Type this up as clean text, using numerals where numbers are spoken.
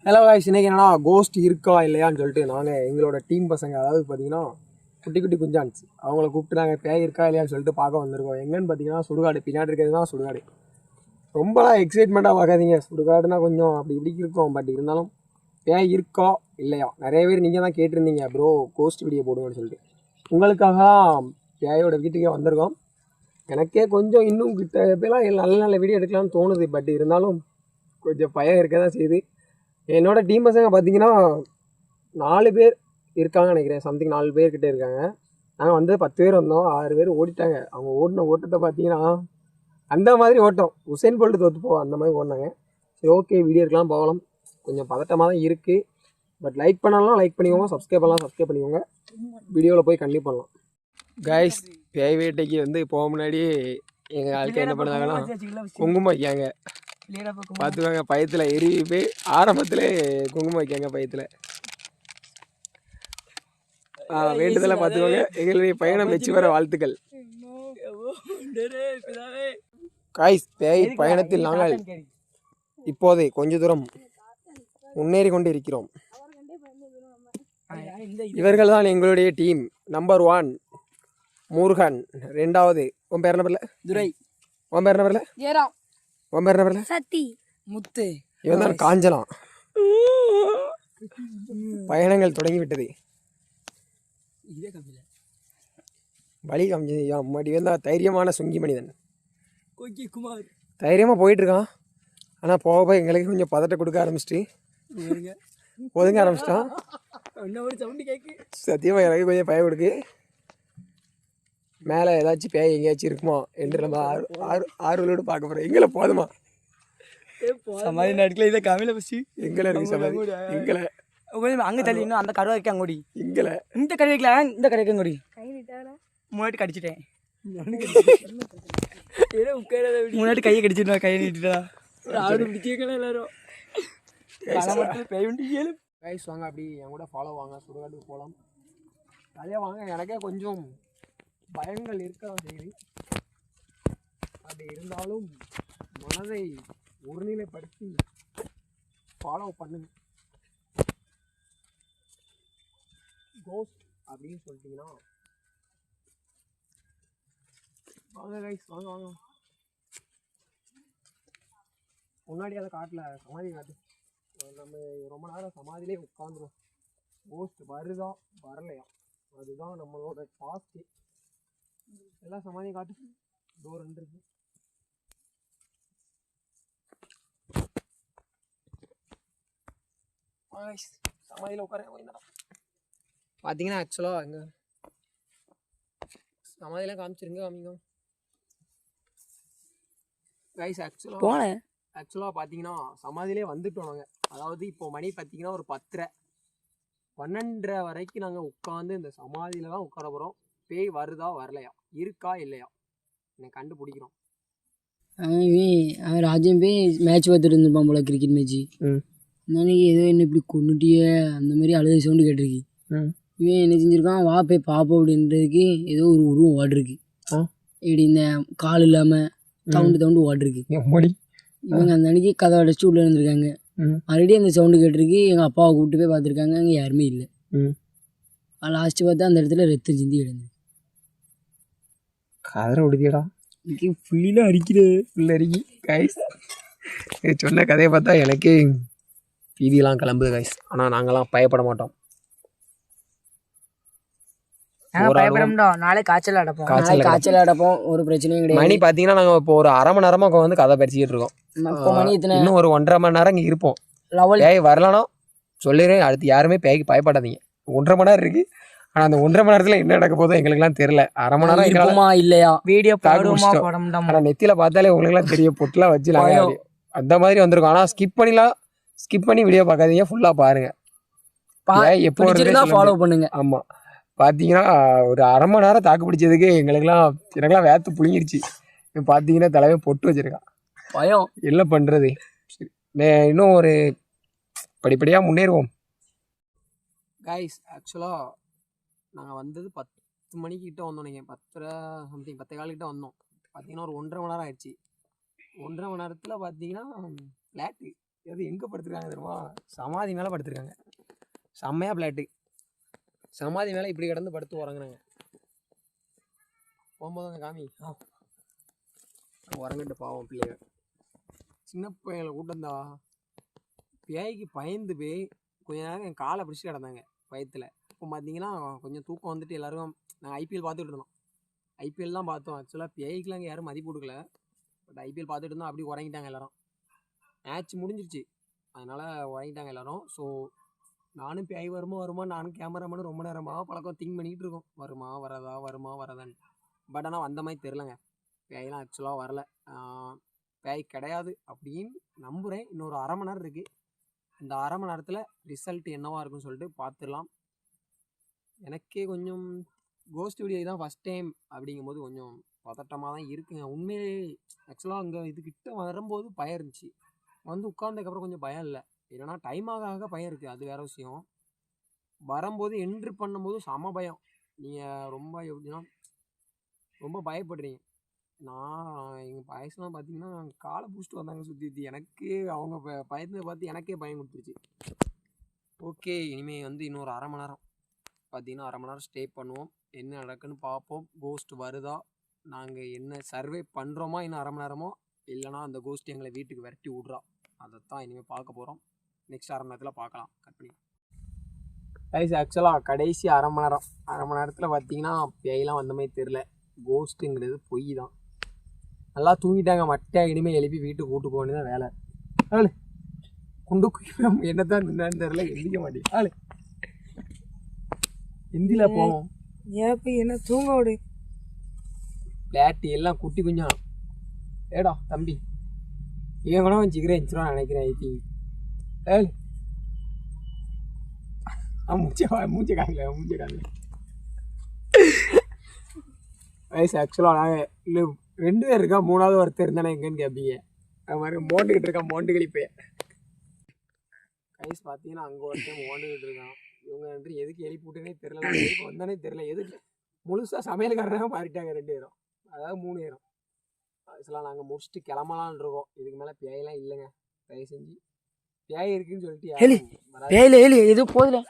Hello guys, இன்றைக்கி என்னன்னா cost இருக்கா இல்லையான்னு சொல்லிட்டு நாங்கள் எங்களோட டீம் பசங்க, அதாவது பார்த்தீங்கன்னா குட்டி குட்டி குஞ்சான்ஸ், அவங்கள கூப்பிட்டு நாங்கள் பேய் இருக்கா இல்லையான்னு சொல்லிட்டு பார்க்க வந்திருக்கோம். எங்கன்னு பார்த்தீங்கன்னா சுடுகாடு, பின்னாடி இருக்கிறது தான் சுடுகாடு. ரொம்பலாம் எக்ஸைட்மெண்ட்டாக பார்க்காதீங்க, சுடுகாடுனா கொஞ்சம் அப்படி இப்படி இருக்கும். பட் இருந்தாலும் பேய் இருக்கா இல்லையா, நிறைய பேர் நீங்கள் தான் கேட்டிருந்தீங்க ப்ரோ கோஸ்ட் வீடியோ போடுங்கன்னு சொல்லிட்டு. உங்களுக்காக தான் பேயோட வீட்டுக்கே வந்திருக்கோம். எனக்கே கொஞ்சம் இன்னும் கிட்ட எப்போலாம் நல்ல நல்ல வீடியோ எடுக்கலாம்னு தோணுது. பட் இருந்தாலும் கொஞ்சம் பயம் இருக்க தான் செய்யுது. என்னோட டீம் பசங்க பார்த்தீங்கன்னா 4 பேர் இருக்காங்கன்னு நினைக்கிறேன். சம்திங் 4 பேர்கிட்ட இருக்காங்க. நாங்கள் வந்து 10 பேர் வந்தோம், 6 பேர் ஓடிட்டாங்க. அவங்க ஓடின ஓட்டத்தை பார்த்தீங்கன்னா அந்த மாதிரி ஓட்டம், உசைன் போல்ட்டு தோற்று போவோம் அந்த மாதிரி ஓடினாங்க. சரி, ஓகே, வீடியோ இருக்கலாம் போகலாம். கொஞ்சம் பதட்டமாக தான் இருக்குது. பட் லைக் பண்ணலாம் லைக் பண்ணிக்கோங்க, சப்ஸ்கிரைப் பண்ணலாம் சப்ஸ்கிரைப் பண்ணிக்கோங்க. வீடியோவில் போய் கண்டிப்பாக பண்ணலாம். கைஸ், பேய் வேட்டைக்கு வந்து போக முன்னாடி எங்கள் ஆளுக்கு என்ன பண்ணாங்கன்னா குங்குமம் வைக்காங்க. பார்த்துக்கோங்க, பயத்தில் எரிவி போய் ஆரம்பத்தில் குங்குமம் வைக்காங்க பயத்தில். வேண்டுதலை பார்த்துக்கோங்க. எங்களுடைய பயணம் வெற்றி பெற வாழ்த்துக்கள். காய்ஸ், பேய் பயணத்தில் நாங்கள் இப்போது கொஞ்ச தூரம் முன்னேறி கொண்டு இருக்கிறோம். இவர்கள் தான் எங்களுடைய டீம். நம்பர் 1 முருகன், 2வது உன் பேர் என்ன? துரை. உன் பேர் என்ன? உன் பேர் என்ன? சத்தி. முத்து. இவன் தான் காஞ்சலாம். பயணங்கள் தொடங்கிவிட்டது. வழி காமிச்சு அம்மாடி. இவன் தான் தைரியமான சுங்கி மனிதன். தைரியமாக போயிட்டுருக்கான். ஆனால் போக போய் எங்களுக்கு கொஞ்சம் பதட்ட கொடுக்க ஆரம்பிச்சிட்டு ஒதுங்க ஆரம்பிச்சிட்டான். சத்தியமாக எனக்கு கொஞ்சம் பயம் கொடுக்கு. மேலே ஏதாச்சும் பேய் எங்கேயாச்சும் இருக்குமா என்று நம்ம ஆர்வலோடு பார்க்க போகிறோம். எங்களை போதுமா சமாதி நாட்கள் இதை காமில பசி எங்களை இருக்கு சமாதி. எங்களை அங்கே தள்ளி இன்னும் அந்த கருவா வைக்க அங்கோடி. எங்களை இந்த கடை வைக்கலாம், இந்த கடை வைக்க அங்கோடி. முன்னாடி கடிச்சிட்டேன். முன்னாடி கையை கடிச்சிட்டா, கையை நீட்டுட்டா. ஆடு பிடிச்சிருக்கலாம் எல்லாரும். கைஸ் வாங்க, அப்படி என் கூட ஃபாலோ வாங்க, சுடுகாட்டுக்கு போகலாம். அதே வாங்க. எனக்கே கொஞ்சம் பயங்கள் இருக்கதான் செய்யுது. அப்படி இருந்தாலும் மனதை ஒருநிலைப்படுத்தி ஃபாலோ பண்ணுங்க. கோஸ்ட் அப்படின்னு சொல்லிட்டீங்கன்னா வாங்க கைஸ், வாங்க வாங்க. முன்னாடி அதை காட்டல, சமாதி காட்டு. நம்ம ரொம்ப நேரம் சமாதிலே உட்காந்துரும். கோஸ்ட் வருதா வரலையா, அதுதான் நம்மளோட டாஸ்க்கு. எல்லாம் சமாதி காட்டு. டோர் 2 இருக்கு. சமாதியில் உட்கார பார்த்தீங்கன்னா ஆக்சுவலாக அங்கே சமாதியெல்லாம் காமிச்சிருங்க, காமிங்க கைஸ். ஆக்சுவலாக பார்த்தீங்கன்னா சமாதியிலே வந்துட்டோம் நாங்கள். அதாவது இப்போ மணி பார்த்தீங்கன்னா ஒரு 10:30 12:30 வரைக்கும் நாங்கள் உட்காந்து இந்த சமாதியில் தான் உட்கார போகிறோம். பேய் வருதா வரலையா, இருக்கா இல்லையா எனக்கு கண்டுபிடிக்கிறோம். அவன் ராஜன் போய் மேட்ச் பார்த்துட்டு இருந்திருப்பான் போல, கிரிக்கெட் மேட்ச்சு. அன்னைக்கு ஏதோ என்ன இப்படி கொண்டுட்டியே அந்த மாதிரி அழுத சவுண்டு கேட்டிருக்கு. இவன் என்ன செஞ்சுருக்கான், வா போய் பார்ப்போம் அப்படின்றதுக்கு ஏதோ ஒரு உருவம் ஓடிருக்கு. இப்படி இந்த கால் இல்லாமல் தவுண்டு ஓடிருக்கு. இவங்க அந்த அன்னைக்கு கதை அடைச்சி உள்ளே இருந்திருக்காங்க. மறுபடியும் அந்த சவுண்டு கேட்டிருக்கு. எங்கள் அப்பாவை கூப்பிட்டு போய் பார்த்துருக்காங்க, அங்கே யாருமே இல்லை. லாஸ்ட்டு பார்த்தா அந்த இடத்துல ரத்தம் சிந்தி கிடந்து கதற ஒடுதியடா. ஃபுல்லிலாம் அரிக்குது. அரிக்கி கைஸ். சொன்ன கதையை பார்த்தா எனக்கே பீதியெல்லாம் கிளம்புது கைஸ். ஆனால் நாங்கள்லாம் பயப்பட மாட்டோம். நாளை காய்ச்சல் அடைப்போம், ஒரு பிரச்சனையும் கிடையாது. மணி பார்த்தீங்கன்னா நாங்கள் இப்போ ஒரு அரை மணி நேரமாக வந்து கதை பறிச்சுக்கிட்டு இருக்கோம். இன்னும் ஒரு 1.5 மணி நேரம் இங்கே இருப்போம். பேய் வரலன்னா சொல்லிடுறேன், அடுத்து யாருமே பேய்க்கு பயப்படாதீங்க. 1.5 மணி நேரம் இருக்குது. ஆனால் அந்த 1.5 மணி நேரத்தில் என்ன நடக்க போதோ எங்களுக்குலாம் தெரியல. அரை மணி நேரம் இருக்குமா இல்லையா வீடியோ ஆனால் நெத்தியில் பார்த்தாலே உங்களுக்குலாம் தெரியும், பொட்டுலாம் வச்சு நாங்கள் அந்த மாதிரி வந்திருக்கோம். ஆனால் ஸ்கிப் பண்ணி வீடியோ பார்க்காதீங்க, ஃபுல்லாக பாருங்கள். எப்போ ஃபாலோ பண்ணுங்க. ஆமாம், பார்த்தீங்கன்னா ஒரு அரை மணி நேரம் தாக்கு பிடிச்சதுக்கு எனக்கெல்லாம் வேத்து புளிங்கிருச்சு. பார்த்தீங்கன்னா தலைமை பொட்டு வச்சுருக்கான். பயம் என்ன பண்ணுறது. சரி, இன்னும் ஒரு படிப்படியாக முன்னேறுவோம். கைஸ், ஆக்சுவலாக நாங்கள் வந்தது 10 மணிக்கிட்ட வந்தோம். நீங்கள் 10:30 சம்திங் 10:15 வந்தோம். பார்த்தீங்கன்னா ஒரு 1.5 மணி நேரம் ஆயிடுச்சு. 1.5 மணி நேரத்தில் பார்த்தீங்கன்னா லேட்டு எது எங்கே படுத்துருக்காங்க தெரியுமா? சமாதி மேலே படுத்துருக்காங்க. செம்மையாக பிளாட்டு. சமாதி மேலே இப்படி கிடந்து படுத்து உறங்குறாங்க. போகும்போது அங்கே காமி உறங்கிட்டு பாவம் பிள்ளைங்க. சின்ன பையனை கூட்டந்தா பேய்க்கு பயந்து போய் கொஞ்ச நேரம் என் காலை பிடிச்சி கிடந்தாங்க பயத்தில். இப்போ பார்த்தீங்கன்னா கொஞ்சம் தூக்கம் வந்துட்டு எல்லோரும் நாங்கள் ஐபிஎல் பார்த்துட்டு இருந்தோம். ஐபிஎல் தான் பார்த்தோம். ஆக்சுவலாக பேய்க்குலாம் அங்கே யாரும் மதிப்பு கொடுக்கல. பட் ஐபிஎல் பார்த்துட்டு இருந்தோம். அப்படி உறங்கிட்டாங்க எல்லோரும். மேட்ச் முடிஞ்சிருச்சு, அதனால் உறங்கிட்டாங்க எல்லோரும். ஸோ நானும் பேய் வருமா நானும் கேமராமேனும் ரொம்ப நேரமாக பழக்கம் திங்க் பண்ணிக்கிட்டு இருக்கோம். வருமா வரதான்னு. பட் ஆனால் வந்த மாதிரி தெரிலங்க. பேயெல்லாம் ஆக்சுவலாக வரல. பேய் கிடையாது அப்படின்னு நம்புகிறேன். இன்னொரு அரை மணி நேரம் இருக்குது. இந்த அரை மணி நேரத்தில் ரிசல்ட் என்னவாக இருக்குன்னு சொல்லிட்டு பார்த்துடலாம். எனக்கே கொஞ்சம் கோஸ்ட் வீடியோ தான் ஃபஸ்ட் டைம் அப்படிங்கும்போது கொஞ்சம் பதட்டமாக தான் இருக்குங்க. உண்மையிலே ஆக்சுவலாக அங்கே இதுக்கிட்ட வரும்போது பயம் இருந்துச்சு. வந்து உட்கார்ந்ததுக்கப்புறம் கொஞ்சம் பயம் இல்லை. இல்லைனா டைம் ஆக பயம் இருக்குது, அது வேறு விஷயம். வரும்போது என்ட்ரு பண்ணும்போது செம பயம். நீங்கள் ரொம்ப எப்படின்னா ரொம்ப பயப்படுறீங்க. நான் எங்கள் வயசுலாம் பார்த்தீங்கன்னா காலை பிடிச்சிட்டு வந்தாங்க சுற்றி. எனக்கு அவங்க பயத்தை பார்த்து எனக்கே பயம் கொடுத்துருச்சு. ஓகே, இனிமேல் வந்து இன்னொரு அரை மணி நேரம் பார்த்தீங்கன்னா அரை மணி நேரம் ஸ்டே பண்ணுவோம். என்ன நடக்குன்னு பார்ப்போம். கோஸ்ட் வருதா, நாங்கள் என்ன சர்வே பண்ணுறோமா இன்னும் அரை மணி நேரமோ, இல்லைனா அந்த கோஸ்ட் எங்களை வீட்டுக்கு விரட்டி விட்றா, அதைத்தான் இனிமேல் பார்க்க போகிறோம். நெக்ஸ்ட் அரை மணி நேரத்தில் பார்க்கலாம். கட் பண்ணி கைஸ். ஆக்சுவலாக கடைசி அரை மணி நேரத்தில் பார்த்தீங்கன்னா பேயெல்லாம் வந்த மாதிரி தெரில. கோஸ்ட்டுங்கிறது பொய் தான். நல்லா தூங்கிட்டாங்க மட்டையாக. இனிமேல் எழுப்பி வீட்டுக்கு கூட்டு போகணும் தான் வேலை. ஆளு குண்டு குயிரம் என்னத்தான் தின்னான்னு தெரில, எந்திக்க மாட்டேன். ஆளு ஹிந்தியில் போவோம். ஏப்ப என்ன தூங்க விடு. பிளாட்டி எல்லாம் குட்டி குஞ்சம். ஏடா தம்பி, இவன் கூட கொஞ்சம் சீக்கிரம் எஞ்சிரும் நினைக்கிறேன். ஐ திங்க் ஏழு மூச்சை காக்கல. வயசு ஆக்சுவலாக நாங்கள் இல்லை 2 பேர் இருக்கா, 3வது ஒருத்தர் இருந்தானே எங்கன்னு கேட்பீங்க. அது மாதிரி மோண்டுக்கிட்டு இருக்கான். மோண்டு கழிப்பேன் கைஸ். பார்த்தீங்கன்னா அங்கே ஒருத்தன் மோண்டுக்கிட்டு இருக்கான். இவங்க வந்து எதுக்கு எழுப்பி விட்டுனே தெரில, எதுக்கு வந்தானே தெரில. எதுக்கு முழுசாக சமையல்காரனாக மாறிட்டாங்க 2 பேரும், அதாவது 3 பேரும். ஆக்சுவலாக நாங்கள் முடிச்சுட்டு கிளம்பலான் இருக்கோம். இதுக்கு மேலே பேயெல்லாம் இல்லைங்க. தயவு செஞ்சு பேய் இருக்குன்னு சொல்லிட்டு ஏழு ஏழு ஏதோ போதில்லை.